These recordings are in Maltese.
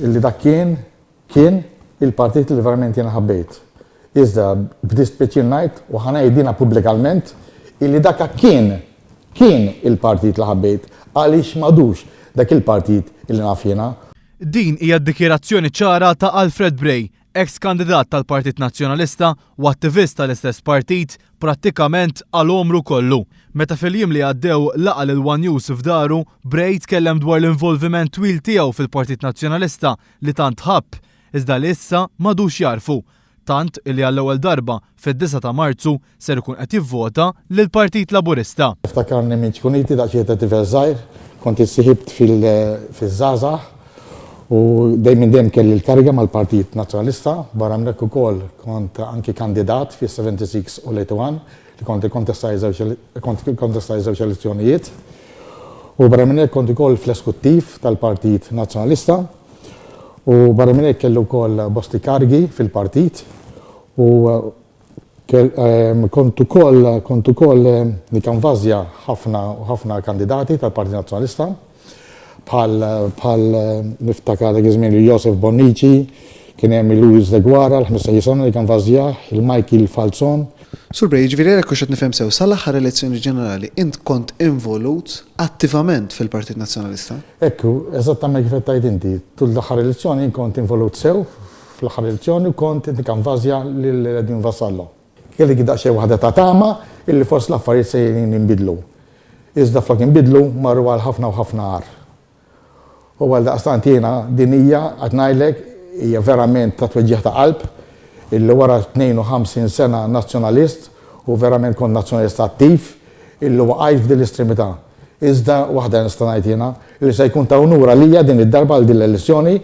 illi dak kien il-partit li verament jena ħabbejt. Iżda b'dispjaċir ngħid u ħanajdina pubblikalment illi dak kien il-partit li ħabbejt għaliex m'għadux dak il-partit illi naf jiena. Din hija d-dikjerazzjoni ċara ta' Alfred Bray, ex-kandidat tal-Partit Nazzjonalista u attivist tal-istess partit prattikament għal-omru kollu. Meta fil-jiem li għaddew laqa lil One News f'daru, Bray tkellem dwar l-involviment twil tiegħu fil-Partit Nazzjonalista li tant ħabb, iżda li issa m'għadux jarfu. Tant illi għall-ewwel darba fid-9 ta' Marzu ser ikun qed jivvota lill-Partit Laburista. Iftakarni minn ċkuniti daqsxejn ta' tifel żgħir, kont issiħibt fil-żgħażagħ u dejjem kelli l-kariga mal-Partit Nazzjonalista, barra minn hekk ukoll kont anki kandidat fis-76 u l-81 li kont ikkontestaj żewġ elezzjonijiet. U barra minn hekk kont ukoll fl-eskuttiv tal-Partit Nazzjonalista u barra minn hekk kellu wkoll bosti kargi fil-partit u kont ukoll nikkanvażja ħafna kandidati tal-Partit Nazzjonalista bħal niftakar dak iż-żmien Josef Bonnici, kien hemm Luis de Guara l-15 sena li kanvażjah, il-Michael Falzon. Sur Bray, ġifieri hekk qed nifhem sew sal-aħħar elezzjoni ġenerali int kont involut attivament fil-Partit Nazzjonalista? Ekku, eżattament kif qed tgħid inti, tul l-aħħar elezzjoni kont involut sew fl-aħħar elezzjoni u kont nikkanvażja lil Edwin Vassallo. Kelli daqsxejn waħda ta' tama illi forsi l-affarijiet se jinbidlu. Iżda flok inbidlu marru għal ħafna u ħafna għar. U għal daqstant jiena din hija qed ngħidlek hija verament ta' tweġġieħ ta' qalb illi wara 52 sena nazzjonalist u verament kont nazzjonalist attiv illi waqajt f'din l-istremità. Iżda waħda nista' ngħid jiena illi se jkun ta' unura lija din id-darba għal din l-elezzjoni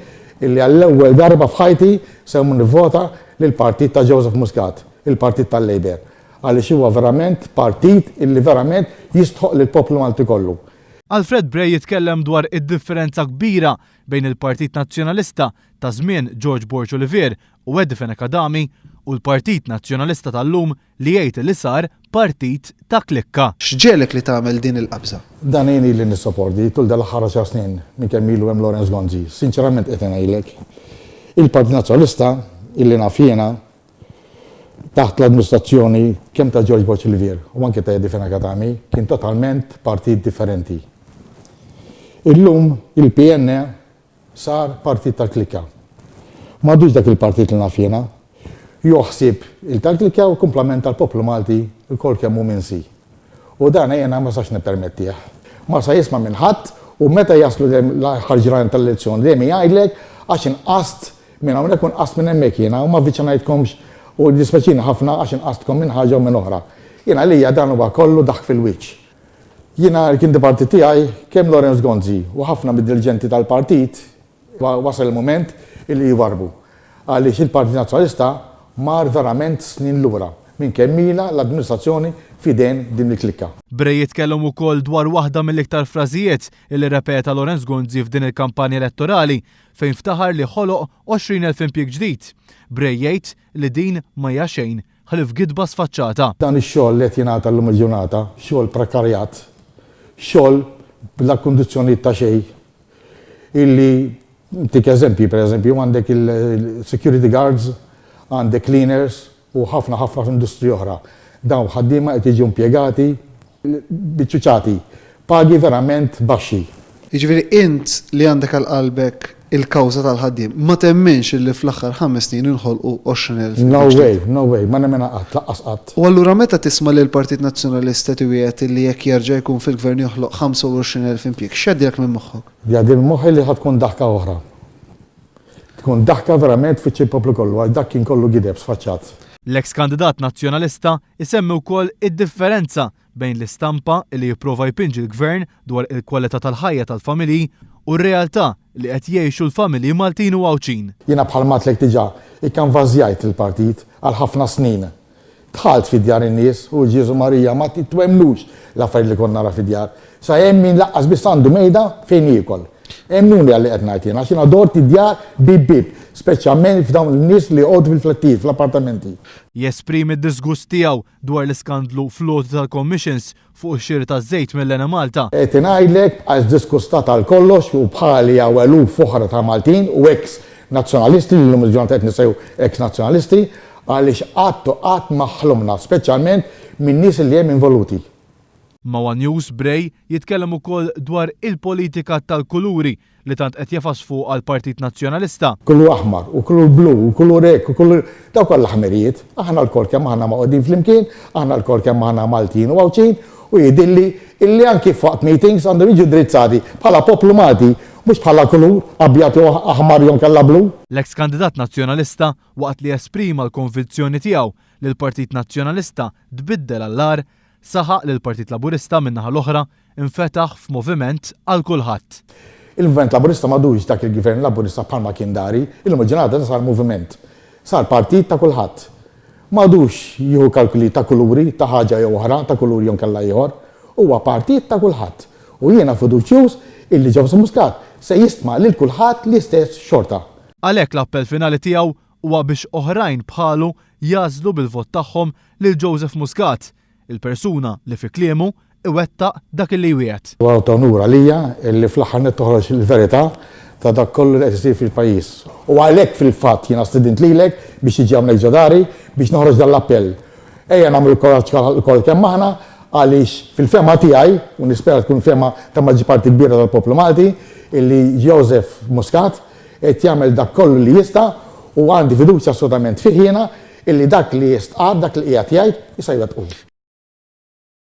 illi għall-ewwel darba f'ħajti se nivvota lill-partit ta' Joseph Muscat, il-partit tal-Labor. Għaliex huwa verament partit illi verament jistħoq lill-poplu Malti kollu. Alfred Bray jitkellem dwar id-differenza kbira bejn il-Partit Nazzjonalista ta' żmien George Borch Olivier u Edifen Akadami u l-Partit Nazzjonalista tal-lum li jgħid li sar partit ta' klikka. X'ġielek li tagħmel din il-qabża? Dan jien li nissopporti tul dal-aħħar 10 snin minn kemm ilu hemm Lawrence Gonzi. Sinċerament qed ngħidlek. Il-Partit Nazzjonalista illi naf jiena taħt l-amministrazzjoni kemm ta' George Borch Olivier u anke ta' Edifen Akadami kien totalment partit differenti. Illum il-PN sar partit tal-klikka. M'għadux dak il-partit li naf jiena, joħsib il-tal-klikka u komplement tal-poplu Malti il-kol kemm hu minsi. U dan jiena ma sax nippermettih. Ma sa jisma' minn ħadd u meta jaslu l-aħħar ġranet tal-elezzjoni dejjem jgħidlek għax inqast minn hawnhekk u nqast minn hemmhekk jiena u ma viċinajtkomx u dispeċini ħafna għax inqastkom minn ħaġa u minn oħra. Jiena għalija dan huwa kollu daħ fil-wiċċ. Jiena kien partit tiegħi kemm Lawrence Gonzi u ħafna mid-dirigenti tal-partit wasal il-mument illi jwarbu. Għaliex il-Partit Nazzjonalista mar verament snin lura minn kemm ilha l-amministrazzjoni fidejn din il-klikka. Bray jitkellem ukoll dwar waħda mill-iktar frażijiet illi repeta Lawrence Gonzi f'din il-kampanja elettorali fejn ftaħar li ħoloq 20,000 impjieg ġdid. Bray jgħid li din ma hija xejn ħalif gidba sfaċċata. Dan ix-xogħol li qed jingħata llum il-ġurnata, xogħol prekarjat, xogħol bla kundizzjonijiet ta' xejn. Illi tik eżempji, pereżempju, għandek il-security guards, għandek cleaners u ħafna f'industri oħra. Dawn ħaddiema qed jiġu impjegati biċċuċati, pagi verament baxxi. Jiġifieri int li għandek għal qalbek il-kawża tal-ħaddiem ma temminx illi fl-aħħar 5 snin inħolqu 20,000. No way, ma nemmen laqqas qatt. U allura meta tisma' li l-Partit Nazzjonalista tiwiegħed illi jekk jerġa' jkun fil-gvern joħloq 25,000 impjieg, x'għaddilek minn moħħok? Jgħaddi moħħi li tkun daħka oħra. Tkun daħka verament fiċċi l-poplu kollu, għal dak kien kollu gideb sfaċċat. L-eks-kandidat nazzjonalista isemmi wkoll id-differenza bejn l-istampa li jipprova jpinġi l-gvern dwar il-kwalità tal-ħajja tal-familji u r-realtà li qed jgħixu l-familji Maltin u Għawċin. Jiena bħal matlek diġà ikkanvażjajt il-partit għal ħafna snin. Dħalt fid-djar in-nies u Ġiesu Marija ma titwemlux l-affarijiet li konna nara fid-djar. Sa hemm min laqqas biss għandu mejda fejn jiekol. Emmuni għalli qed ngħid jiena, xina dor tidjar bib, speċjalment f'dawn in-nies li għodu fil-flattijiet, fl-appartamenti. Jesprimi d-disgust tiegħu dwar l-iskandlu fl-audit tal-commissions fuq ix-xiri taż-żejt mill-Lena Malta. Qed ngħidlek għax diskustat għal kollox u bħali għaw eluf foħra ta' Maltin u ex-nazzjonalisti li l-lum il-ġurnata qed nisejju ex-nazzjonalisti għaliex qatt maħlumna, speċjalment minn nies li hemm involuti. Mawa News Bray jitkellem ukoll dwar il-politika tal-kuluri li tant qed jafasfu għal Partit Nazzjonalista. Kullu aħmar, u kullu blu, u kullu rek, u kullu daw kollha ħmerijiet. Aħna l-kol kemm aħna maqogħdin flimkien, aħna l-kol kemm aħna Maltin u Għawċin, u jidilli illi anki fuq meetings għandhom jiġu drizzati bħala poplu Malti, mhux bħala kulur abjad jew aħmar jew kellha blu. L-eks kandidat nazzjonalista waqt li esprima l-konvinzjoni tiegħu li l-Partit Nazzjonalista tbiddel għall-ar saħaq li l-Partit Laburista min-naħa l-oħra infetaħ f'moviment għal kulħadd. Il-moviment Laburista m'għadux dak il-Gvern Laburista bħalma kien dari, il-ġurnata sar moviment. Sar partit ta' kulħadd. M'għadux jieħu kalkuli ta' kuluri, ta' ħaġa jew oħra, ta' kuluri jew kellha ieħor, huwa partit ta' kulħadd. U jiena fiduċjuż illi Joseph Muscat se jistma' lil kulħadd l-istess xorta. Għalhekk l-appell finali tiegħu huwa biex oħrajn bħalu jażlu bil-vot tagħhom lil Joseph Muscat, il-persuna li fi kliemu iwettaq dak li jwiet. Huwa onura lija illi fl-aħħar toħroġ il-verità ta' dak kollu li qed isir fil-pajjiż. U għalhekk fil-fatt jiena stidint lilek biex jiġi hawnhekk ġodari biex noħroġ dan l-appell. Ejja nagħmlu l-kol kemm aħna għaliex fil-fema tiegħi, u nispera tkun fema ta' maġġi parti kbira tal-poplu Malti, illi Joseph Muscat qed jagħmel dak kollu li jista' u għandi fiduċja assolutament fih jiena illi dak li jistqar, dak li qiegħed jgħid jista' jwettqu.